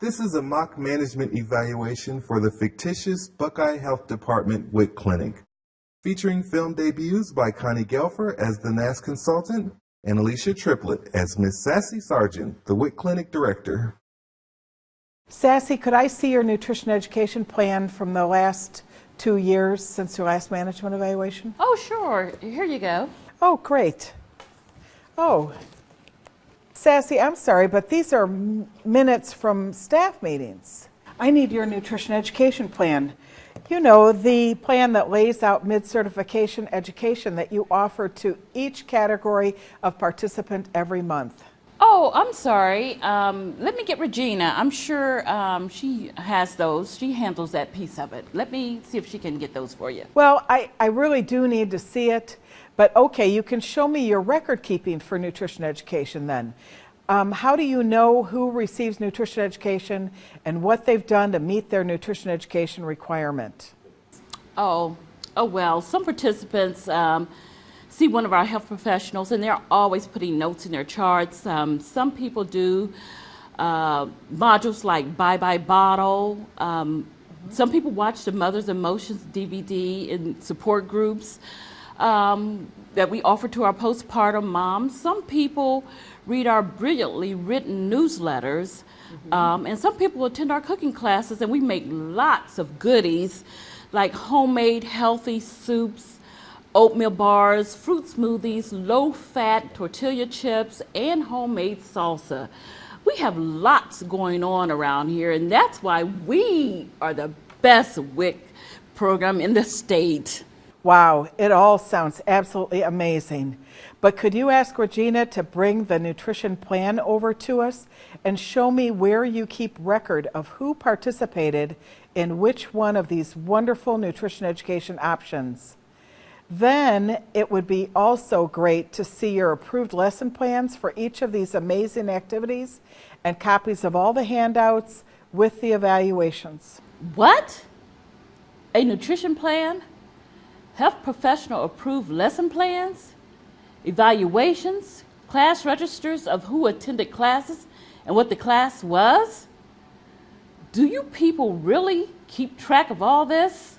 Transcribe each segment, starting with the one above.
This is a mock management evaluation for the fictitious Buckeye Health Department WIC Clinic, featuring film debuts by Connie Gelfer as the NAS consultant and Alicia Triplett as Miss Sassy Sargent, the WIC Clinic director. Sassy, could I see your nutrition education plan from the last 2 years since your last management evaluation? Oh, sure. Here you go. Oh, great. Oh, Sassy, I'm sorry, but these are minutes from staff meetings. I need your nutrition education plan. You know, the plan that lays out mid-certification education that you offer to each category of participant every month. Oh, I'm sorry. Let me get Regina. I'm sure she has those. She handles that piece of it. Let me see if she can get those for you. Well, I really do need to see it, but okay, you can show me your record keeping for nutrition education then. How do you know who receives nutrition education and what they've done to meet their nutrition education requirement? Oh well, some participants see one of our health professionals and they're always putting notes in their charts. Some people do modules like Bye Bye Bottle. Some people watch the Mother's Emotions DVD in support groups that we offer to our postpartum moms. Some people read our brilliantly written newsletters, and some people attend our cooking classes, and we make lots of goodies like homemade healthy soups, oatmeal bars, fruit smoothies, low-fat tortilla chips, and homemade salsa. We have lots going on around here, and that's why we are the best WIC program in the state. Wow, it all sounds absolutely amazing. But could you ask Regina to bring the nutrition plan over to us and show me where you keep record of who participated in which one of these wonderful nutrition education options? Then it would be also great to see your approved lesson plans for each of these amazing activities and copies of all the handouts with the evaluations. What? A nutrition plan? Health professional approved lesson plans? Evaluations? Class registers of who attended classes and what the class was? Do you people really keep track of all this?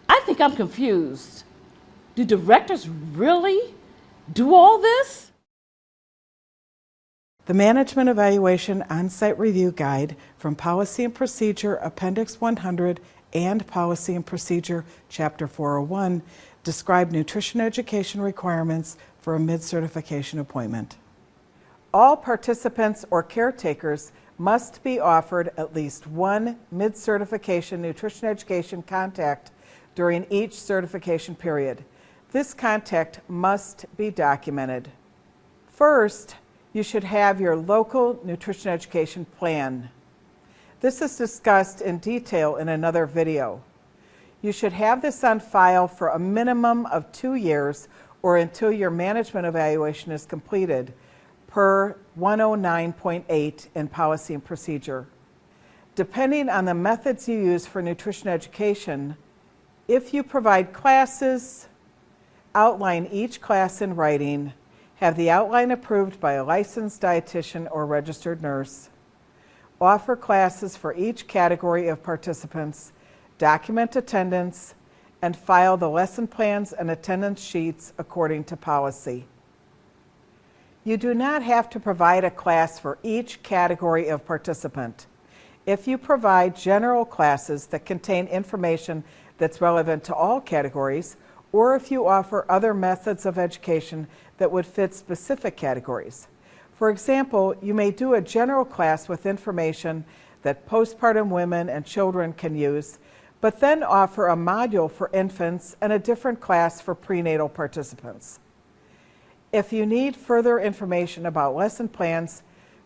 I think I'm confused. Do directors really do all this? The Management Evaluation On-Site Review Guide from Policy and Procedure Appendix 100 and Policy and Procedure Chapter 401 describe nutrition education requirements for a mid-certification appointment. All participants or caretakers must be offered at least one mid-certification nutrition education contact during each certification period. This contact must be documented. First, you should have your local nutrition education plan. This is discussed in detail in another video. You should have this on file for a minimum of 2 years or until your management evaluation is completed, per 109.8 in Policy and Procedure. Depending on the methods you use for nutrition education, if you provide classes, outline each class in writing, have the outline approved by a licensed dietitian or registered nurse, offer classes for each category of participants, document attendance, and file the lesson plans and attendance sheets according to policy. You do not have to provide a class for each category of participant. If you provide general classes that contain information that's relevant to all categories, or if you offer other methods of education that would fit specific categories. For example, you may do a general class with information that postpartum women and children can use, but then offer a module for infants and a different class for prenatal participants. If you need further information about lesson plans,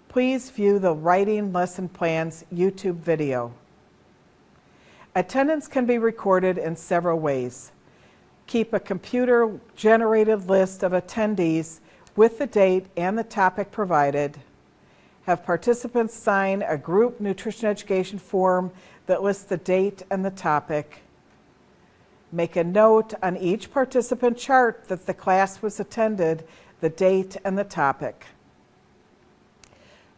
please view the Writing Lesson Plans YouTube video. Attendance can be recorded in several ways. Keep a computer-generated list of attendees with the date and the topic provided. Have participants sign a group nutrition education form that lists the date and the topic. Make a note on each participant chart that the class was attended, the date and the topic.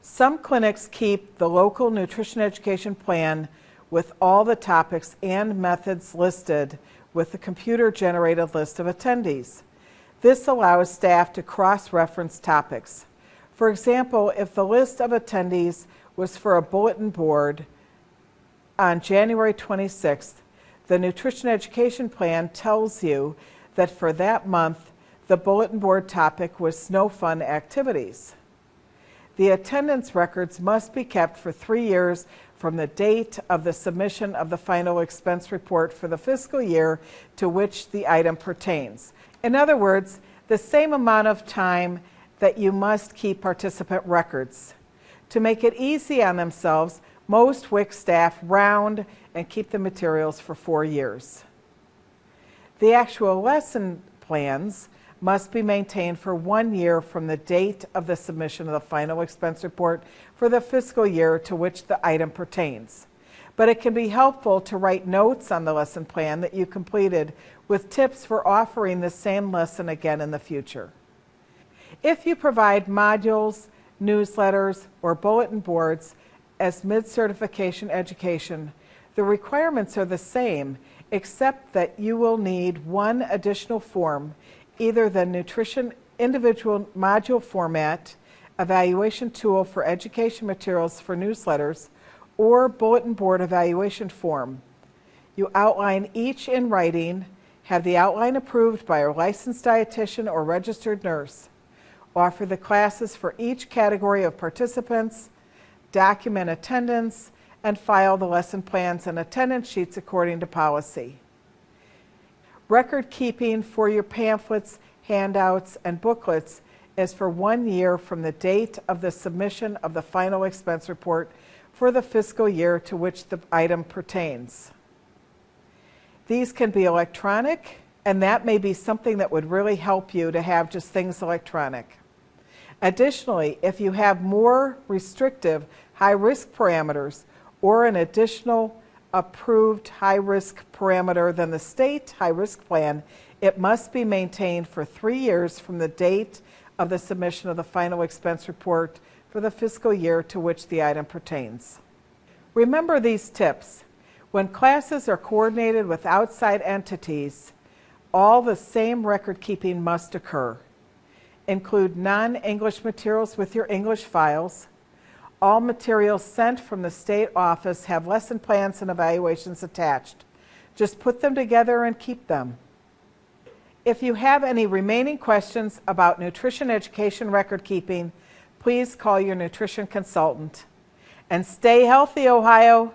Some clinics keep the local nutrition education plan with all the topics and methods listed with the computer-generated list of attendees. This allows staff to cross-reference topics. For example, if the list of attendees was for a bulletin board on January 26th, the nutrition education plan tells you that for that month, the bulletin board topic was snow fun activities. The attendance records must be kept for 3 years from the date of the submission of the final expense report for the fiscal year to which the item pertains. In other words, the same amount of time that you must keep participant records. To make it easy on themselves, most WIC staff round and keep the materials for 4 years. The actual lesson plans must be maintained for 1 year from the date of the submission of the final expense report for the fiscal year to which the item pertains. But it can be helpful to write notes on the lesson plan that you completed with tips for offering the same lesson again in the future. If you provide modules, newsletters, or bulletin boards as mid-certification education, the requirements are the same, except that you will need one additional form, either the nutrition individual module format, evaluation tool for education materials for newsletters, or bulletin board evaluation form. You outline each in writing, have the outline approved by a licensed dietitian or registered nurse, offer the classes for each category of participants, document attendance, and file the lesson plans and attendance sheets according to policy. Record keeping for your pamphlets, handouts, and booklets is for 1 year from the date of the submission of the final expense report for the fiscal year to which the item pertains. These can be electronic, and that may be something that would really help you to have just things electronic. Additionally, if you have more restrictive high-risk parameters or an additional approved high-risk parameter than the state high-risk plan, it must be maintained for 3 years from the date of the submission of the final expense report for the fiscal year to which the item pertains. Remember these tips. When classes are coordinated with outside entities, all the same record keeping must occur. Include non-English materials with your English files. All materials sent from the state office have lesson plans and evaluations attached. Just put them together and keep them. If you have any remaining questions about nutrition education record keeping, please call your nutrition consultant. And stay healthy, Ohio!